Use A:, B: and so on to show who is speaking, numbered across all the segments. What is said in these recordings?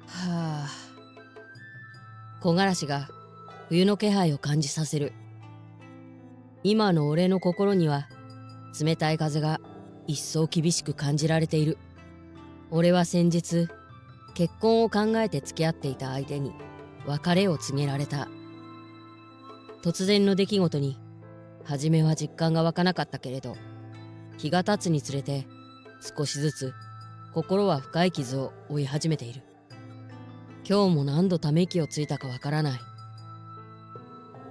A: はあ。木枯らしが冬の気配を感じさせる。今の俺の心には冷たい風が一層厳しく感じられている。俺は先日結婚を考えて付き合っていた相手に別れを告げられた。突然の出来事に初めは実感が湧かなかったけれど、日が経つにつれて少しずつ心は深い傷を負い始めている。今日も何度ため息をついたかわからない。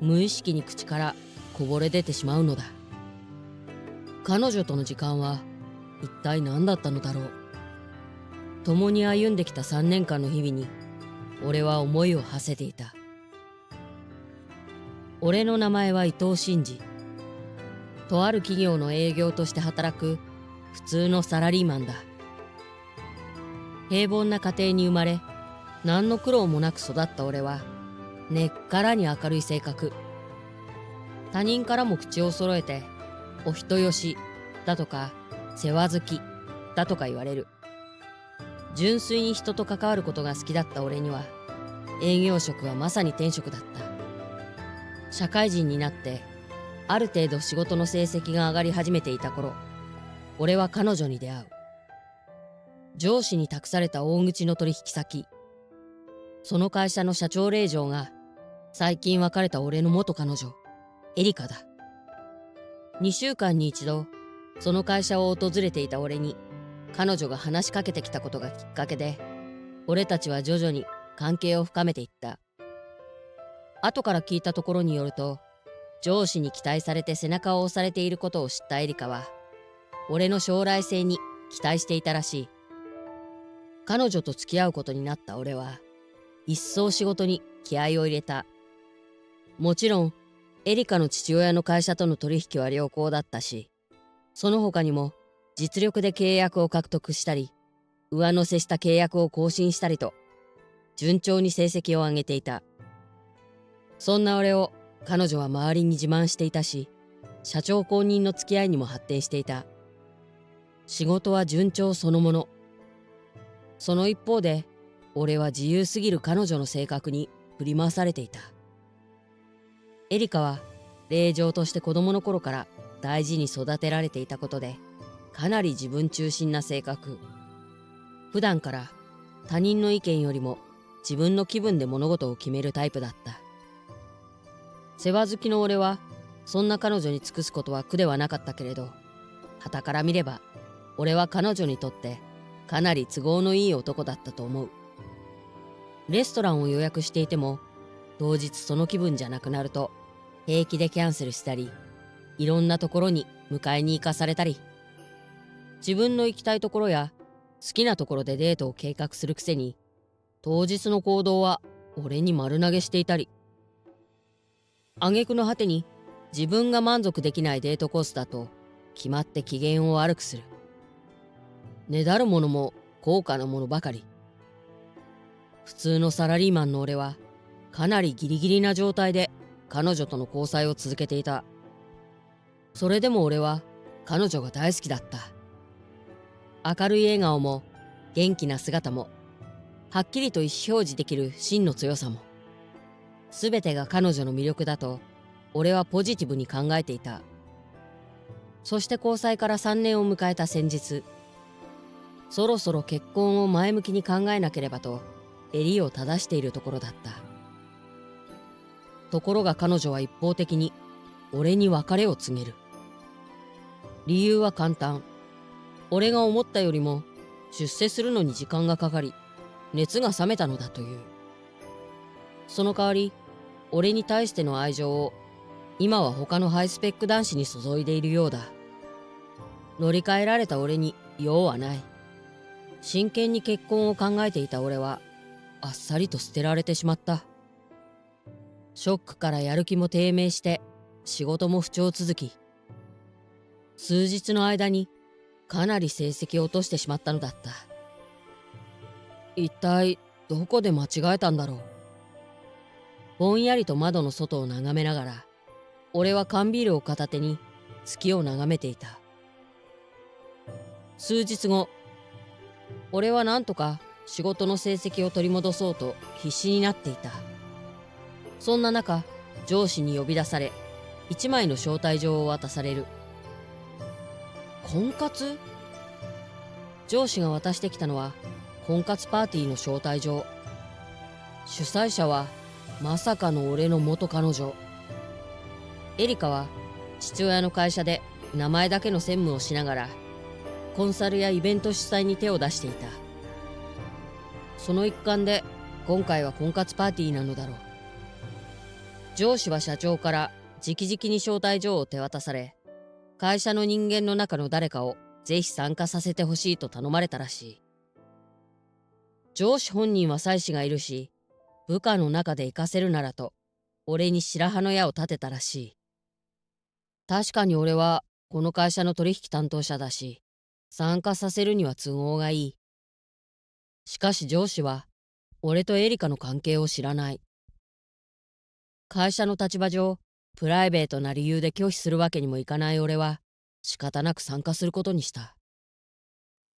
A: 無意識に口からこぼれ出てしまうのだ。彼女との時間は一体何だったのだろう。共に歩んできた3年間の日々に俺は思いを馳せていた。俺の名前は伊藤真二。とある企業の営業として働く普通のサラリーマンだ。平凡な家庭に生まれ、何の苦労もなく育った俺は根っからに明るい性格。他人からも口を揃えてお人よしだとか世話好きだとか言われる。純粋に人と関わることが好きだった俺には営業職はまさに天職だった。社会人になってある程度仕事の成績が上がり始めていた頃、俺は彼女に出会う。上司に託された大口の取引先、その会社の社長令嬢が最近別れた俺の元彼女エリカだ。2週間に一度その会社を訪れていた俺に彼女が話しかけてきたことがきっかけで、俺たちは徐々に関係を深めていった。後から聞いたところによると、上司に期待されて背中を押されていることを知ったエリカは俺の将来性に期待していたらしい。彼女と付き合うことになった俺は一層仕事に気合を入れた。もちろんエリカの父親の会社との取引は良好だったし、その他にも実力で契約を獲得したり、上乗せした契約を更新したりと順調に成績を上げていた。そんな俺を彼女は周りに自慢していたし、社長公認の付き合いにも発展していた。仕事は順調そのもの。その一方で俺は自由すぎる彼女の性格に振り回されていた。エリカは令嬢として子供の頃から大事に育てられていたことでかなり自分中心な性格。普段から他人の意見よりも自分の気分で物事を決めるタイプだった。世話好きの俺はそんな彼女に尽くすことは苦ではなかったけれど、傍から見れば俺は彼女にとってかなり都合のいい男だったと思う。レストランを予約していても当日その気分じゃなくなると平気でキャンセルしたり、いろんなところに迎えに行かされたり、自分の行きたいところや好きなところでデートを計画するくせに当日の行動は俺に丸投げしていたり、挙句の果てに自分が満足できないデートコースだと決まって機嫌を悪くする。ねだるものも高価なものばかり。普通のサラリーマンの俺はかなりギリギリな状態で彼女との交際を続けていた。それでも俺は彼女が大好きだった。明るい笑顔も元気な姿もはっきりと意思表示できる芯の強さも、全てが彼女の魅力だと俺はポジティブに考えていた。そして交際から3年を迎えた先日、そろそろ結婚を前向きに考えなければと襟を正しているところだった。ところが彼女は一方的に俺に別れを告げる。理由は簡単。俺が思ったよりも出世するのに時間がかかり、熱が冷めたのだという。その代わり俺に対しての愛情を今は他のハイスペック男子に注いでいるようだ。乗り換えられた俺に用はない。真剣に結婚を考えていた俺はあっさりと捨てられてしまった。ショックからやる気も低迷して仕事も不調続き、数日の間にかなり成績を落としてしまったのだった。一体どこで間違えたんだろう。ぼんやりと窓の外を眺めながら俺は缶ビールを片手に月を眺めていた。数日後、俺はなんとか仕事の成績を取り戻そうと必死になっていた。そんな中、上司に呼び出され、一枚の招待状を渡される。婚活？上司が渡してきたのは婚活パーティーの招待状。主催者はまさかの俺の元彼女。エリカは父親の会社で名前だけの専務をしながらコンサルやイベント主催に手を出していた。その一環で今回は婚活パーティーなのだろう。上司は社長から直々に招待状を手渡され、会社の人間の中の誰かをぜひ参加させてほしいと頼まれたらしい。上司本人は妻子がいるし、部下の中で活かせるならと俺に白羽の矢を立てたらしい。確かに俺はこの会社の取引担当者だし、参加させるには都合がいい。しかし上司は俺とエリカの関係を知らない。会社の立場上、プライベートな理由で拒否するわけにもいかない俺は仕方なく参加することにした。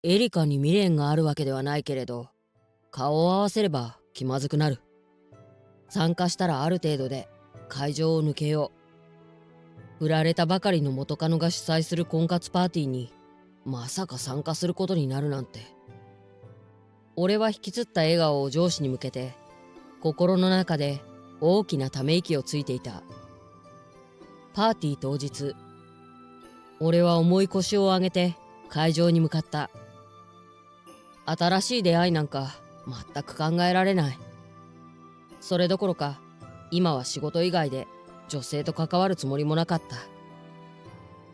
A: エリカに未練があるわけではないけれど、顔を合わせれば気まずくなる。参加したらある程度で会場を抜けよう。振られたばかりの元カノが主催する婚活パーティーにまさか参加することになるなんて。俺は引きつった笑顔を上司に向けて心の中で大きなため息をついていた。パーティー当日、俺は重い腰を上げて会場に向かった。新しい出会いなんか全く考えられない。それどころか今は仕事以外で女性と関わるつもりもなかった。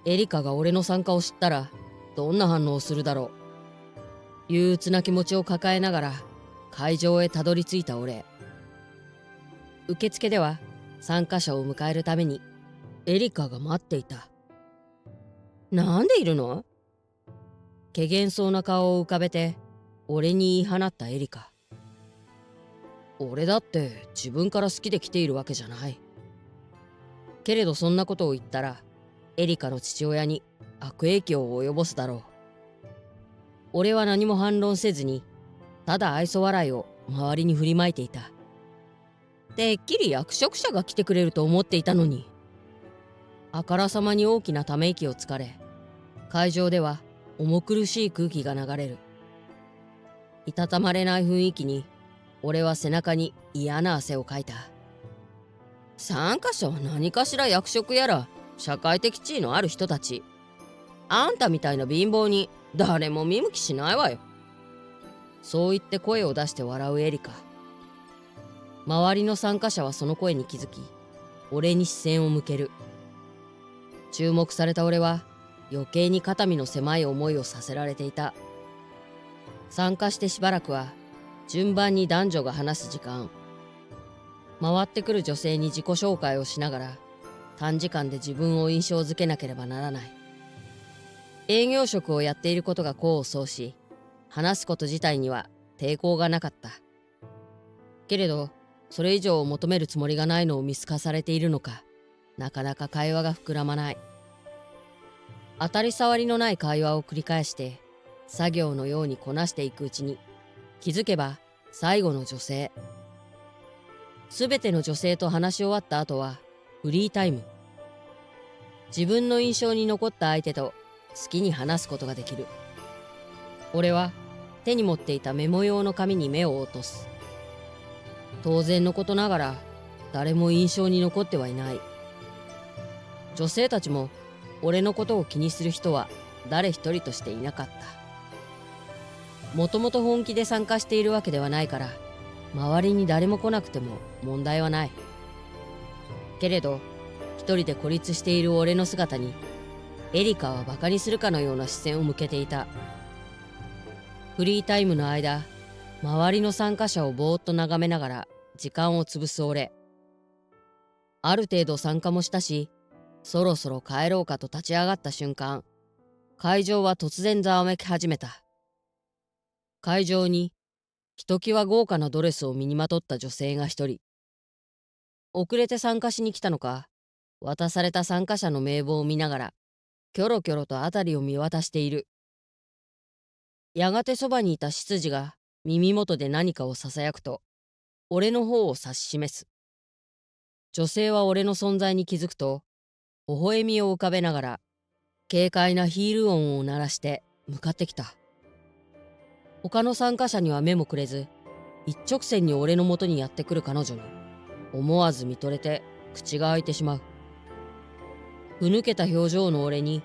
A: エリカが俺の参加を知ったらどんな反応をするだろう。憂鬱な気持ちを抱えながら会場へたどり着いた俺。受付では参加者を迎えるためにエリカが待っていた。なんでいるの？怪訝そうな顔を浮かべて俺に言い放ったエリカ。俺だって自分から好きで来ているわけじゃない。けれどそんなことを言ったらエリカの父親に悪影響を及ぼすだろう。俺は何も反論せずにただ愛想笑いを周りに振りまいていた。てっきり役職者が来てくれると思っていたのに。あからさまに大きなため息をつかれ、会場では重苦しい空気が流れる。いたたまれない雰囲気に俺は背中に嫌な汗をかいた。参加者は何かしら役職やら社会的地位のある人たち。あんたみたいな貧乏に誰も見向きしないわよ。そう言って声を出して笑うエリカ。周りの参加者はその声に気づき、俺に視線を向ける。注目された俺は余計に肩身の狭い思いをさせられていた。参加してしばらくは順番に男女が話す時間。回ってくる女性に自己紹介をしながら短時間で自分を印象づけなければならない。営業職をやっていることが功を奏し、話すこと自体には抵抗がなかった。けれどそれ以上を求めるつもりがないのを見透かされているのか、なかなか会話が膨らまない。当たり障りのない会話を繰り返して作業のようにこなしていくうちに、気づけば最後の女性。すべての女性と話し終わった後はフリータイム。自分の印象に残った相手と好きに話すことができる。俺は手に持っていたメモ用の紙に目を落とす。当然のことながら誰も印象に残ってはいない。女性たちも俺のことを気にする人は誰一人としていなかった。もともと本気で参加しているわけではないから、周りに誰も来なくても問題はない。けれど一人で孤立している俺の姿にエリカはバカにするかのような視線を向けていた。フリータイムの間、周りの参加者をぼーっと眺めながら時間を潰す俺。ある程度参加もしたし、そろそろ帰ろうかと立ち上がった瞬間、会場は突然ざわめき始めた。会場にひときわ豪華なドレスを身にまとった女性が一人。遅れて参加しに来たのか、渡された参加者の名簿を見ながらキョロキョロと辺りを見渡している。やがてそばにいた執事が耳元で何かをささやくと、俺の方を指し示す。女性は俺の存在に気づくと、微笑みを浮かべながら、軽快なヒール音を鳴らして向かってきた。他の参加者には目もくれず、一直線に俺の元にやってくる彼女に、思わず見とれて口が開いてしまう。ふぬけた表情の俺に、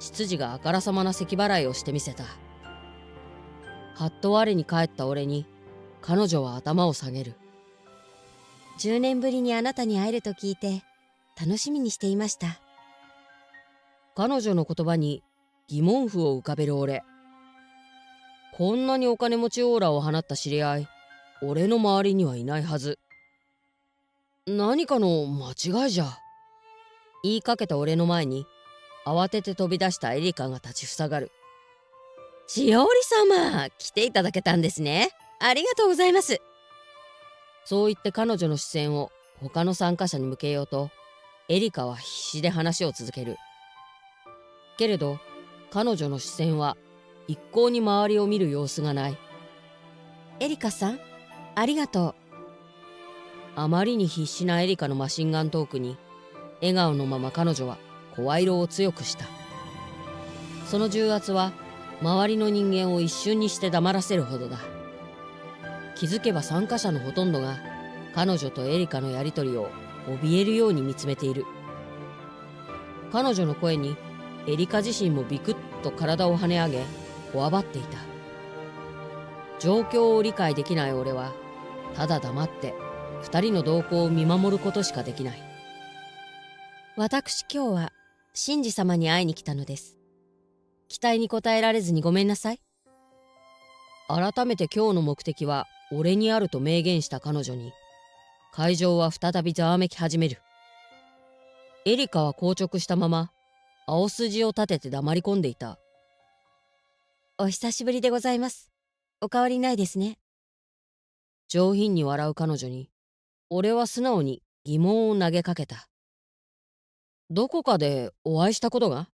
A: 執事があからさまな咳払いをしてみせた。はっと我に返った俺に、彼女は頭を下げる。
B: 10年ぶりにあなたに会えると聞いて、楽しみにしていました。
A: 彼女の言葉に疑問符を浮かべる俺。こんなにお金持ちオーラを放った知り合い、俺の周りにはいないはず。何かの間違いじゃ。言いかけた俺の前に、慌てて飛び出したエリカが立ちふさがる。
B: しおり様、来ていただけたんですね。ありがとうございます。
A: そう言って彼女の視線を他の参加者に向けようと、エリカは必死で話を続ける。けれど、彼女の視線は一向に周りを見る様子がない。
B: エリカさん、ありがとう。
A: あまりに必死なエリカのマシンガントークに、笑顔のまま彼女は声色を強くした。その重圧は周りの人間を一瞬にして黙らせるほどだ。気づけば参加者のほとんどが彼女とエリカのやりとりを怯えるように見つめている。彼女の声にエリカ自身もビクッと体を跳ね上げ、こわばっていた。状況を理解できない俺は、ただ黙って二人の動向を見守ることしかできない。
B: 私今日は神司様に会いに来たのです。期待に応えられずにごめんなさい。
A: 改めて今日の目的は俺にあると明言した彼女に、会場は再びざわめき始める。エリカは硬直したまま青筋を立てて黙り込んでいた。
B: お久しぶりでございます。お変わりないですね。
A: 上品に笑う彼女に、俺は素直に疑問を投げかけた。どこかでお会いしたことが？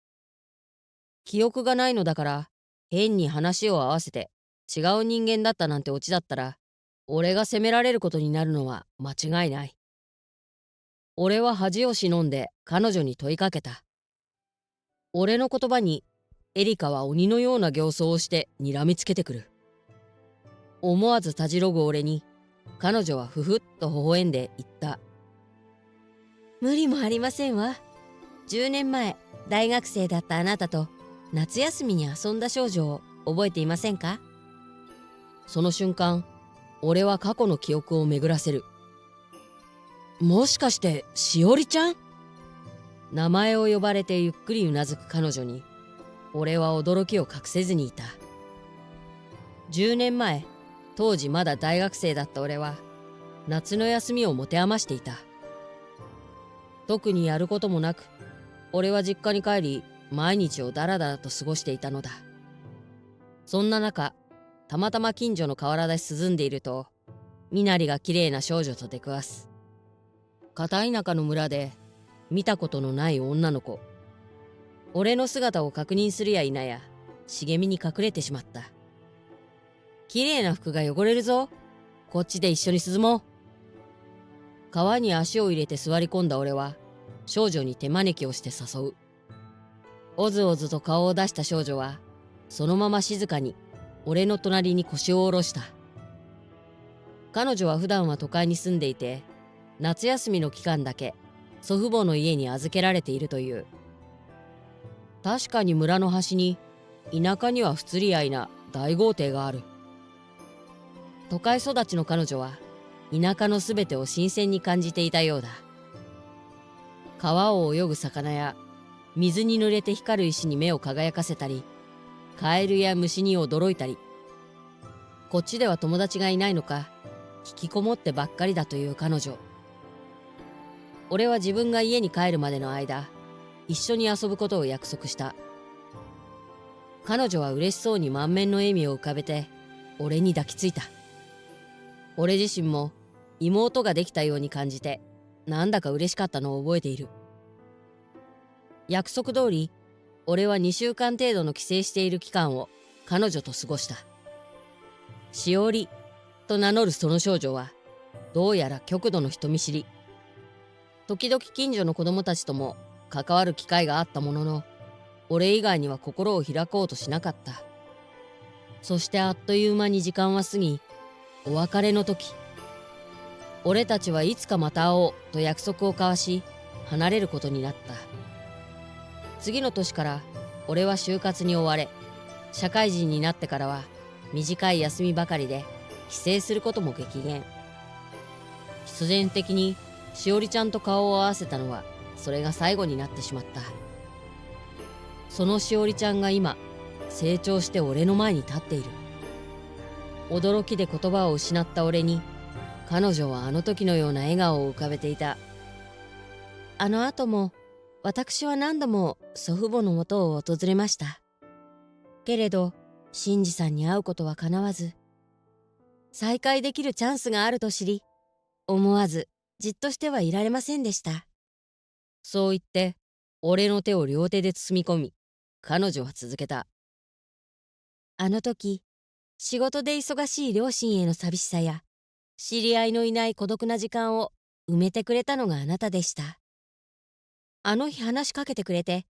A: 記憶がないのだから、変に話を合わせて違う人間だったなんてオチだったら、俺が責められることになるのは間違いない。俺は恥を忍んで彼女に問いかけた。俺の言葉にエリカは鬼のような形相をして睨みつけてくる。思わずたじろぐ俺に、彼女はふふっと微笑んで言った。
B: 無理もありませんわ。10年前、大学生だったあなたと夏休みに遊んだ少女を覚えていませんか？
A: その瞬間、俺は過去の記憶を巡らせる。もしかしてしおりちゃん？名前を呼ばれてゆっくりうなずく彼女に、俺は驚きを隠せずにいた。10年前、当時まだ大学生だった俺は、夏の休みを持て余していた。特にやることもなく、俺は実家に帰り、毎日をだらだらと過ごしていたのだ。そんな中、たまたま近所の河原で涼んでいると、身なりがきれいな少女と出くわす。片田舎の村で見たことのない女の子。俺の姿を確認するや否や、茂みに隠れてしまった。きれいな服が汚れるぞ。こっちで一緒に涼もう。川に足を入れて座り込んだ俺は、少女に手招きをして誘う。おずおずと顔を出した少女は、そのまま静かに俺の隣に腰を下ろした。彼女は普段は都会に住んでいて、夏休みの期間だけ祖父母の家に預けられているという。確かに村の端に、田舎には不釣り合いな大豪邸がある。都会育ちの彼女は、田舎のすべてを新鮮に感じていたようだ。川を泳ぐ魚や、水に濡れて光る石に目を輝かせたり、カエルや虫に驚いたり。こっちでは友達がいないのか、引きこもってばっかりだという彼女。俺は自分が家に帰るまでの間、一緒に遊ぶことを約束した。彼女は嬉しそうに満面の笑みを浮かべて、俺に抱きついた。俺自身も妹ができたように感じて、なんだか嬉しかったのを覚えている。約束通り、俺は2週間程度の帰省している期間を彼女と過ごした。しおりと名乗るその少女はどうやら極度の人見知り。時々近所の子供たちとも関わる機会があったものの、俺以外には心を開こうとしなかった。そしてあっという間に時間は過ぎ、お別れの時、俺たちはいつかまた会おうと約束を交わし、離れることになった。次の年から俺は就活に追われ、社会人になってからは短い休みばかりで帰省することも激減。必然的にしおりちゃんと顔を合わせたのはそれが最後になってしまった。そのしおりちゃんが今成長して俺の前に立っている。驚きで言葉を失った俺に彼女はあの時のような笑顔を浮かべていた。
B: あの後も私は何度も祖父母のもとを訪れました。けれど真治さんに会うことはかなわず、再会できるチャンスがあると知り、思わずじっとしてはいられませんでした。
A: そう言って俺の手を両手で包み込み、彼女は続けた。
B: あの時、仕事で忙しい両親への寂しさや、知り合いのいない孤独な時間を埋めてくれたのがあなたでした。あの日話しかけてくれて、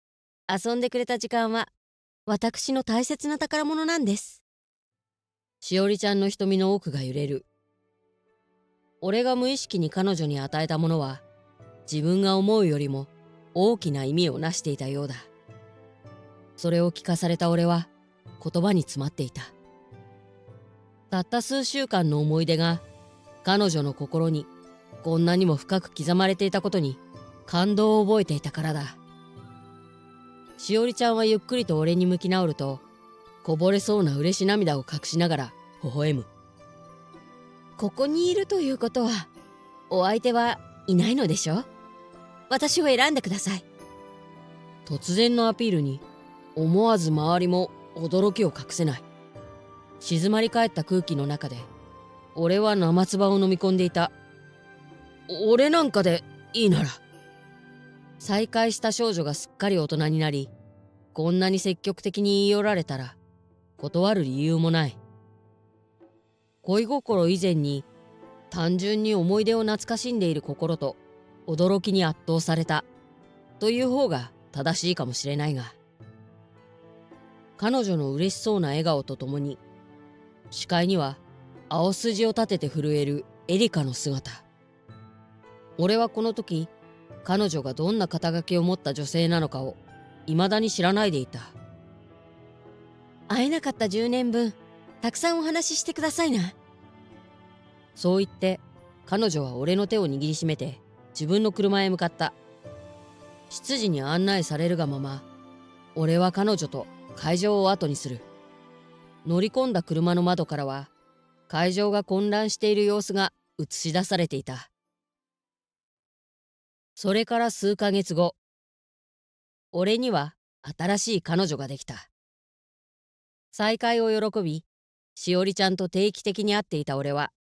B: 遊んでくれた時間は、私の大切な宝物なんです。
A: しおりちゃんの瞳の奥が揺れる。俺が無意識に彼女に与えたものは、自分が思うよりも大きな意味をなしていたようだ。それを聞かされた俺は言葉に詰まっていた。たった数週間の思い出が彼女の心にこんなにも深く刻まれていたことに感動を覚えていたからだ。しおりちゃんはゆっくりと俺に向き直ると、こぼれそうな嬉し涙を隠しながら微笑む。
B: ここにいるということは、お相手はいないのでしょ？私を選んでください。
A: 突然のアピールに思わず周りも驚きを隠せない。静まり返った空気の中で俺は生唾を飲み込んでいた。俺なんかでいいなら。再会した少女がすっかり大人になり、こんなに積極的に言い寄られたら断る理由もない。恋心以前に単純に思い出を懐かしんでいる心と驚きに圧倒されたという方が正しいかもしれないが、彼女の嬉しそうな笑顔とともに視界には青筋を立てて震えるエリカの姿。俺はこの時彼女がどんな肩書きを持った女性なのかを未だに知らないでいた。
B: 会えなかった10年分、たくさんお話ししてくださいな。
A: そう言って彼女は俺の手を握りしめて自分の車へ向かった。執事に案内されるがまま、俺は彼女と会場を後にする。乗り込んだ車の窓からは会場が混乱している様子が映し出されていた。それから数ヶ月後、俺には新しい彼女ができた。再会を喜び、しおりちゃんと定期的に会っていた俺は、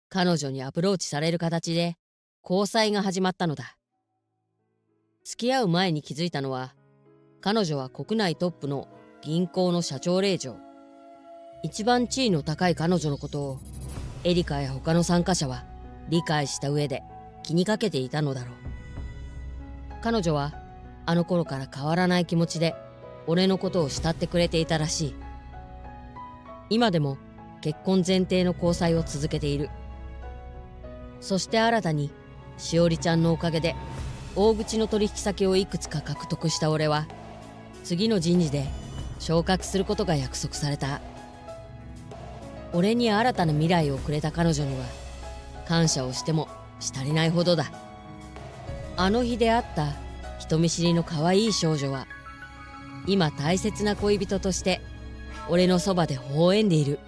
A: 彼女にアプローチされる形で交際が始まったのだ。付き合う前に気づいたのは、彼女は国内トップの銀行の社長令嬢。一番地位の高い彼女のことをエリカや他の参加者は理解した上で気にかけていたのだろう。彼女はあの頃から変わらない気持ちで俺のことを慕ってくれていたらしい。今でも結婚前提の交際を続けている。そして新たにしおりちゃんのおかげで大口の取引先をいくつか獲得した俺は、次の人事で昇格することが約束された。俺に新たな未来をくれた彼女には感謝をしてもし足りないほどだ。あの日出会った人見知りの可愛い少女は今大切な恋人として俺のそばで微笑んでいる。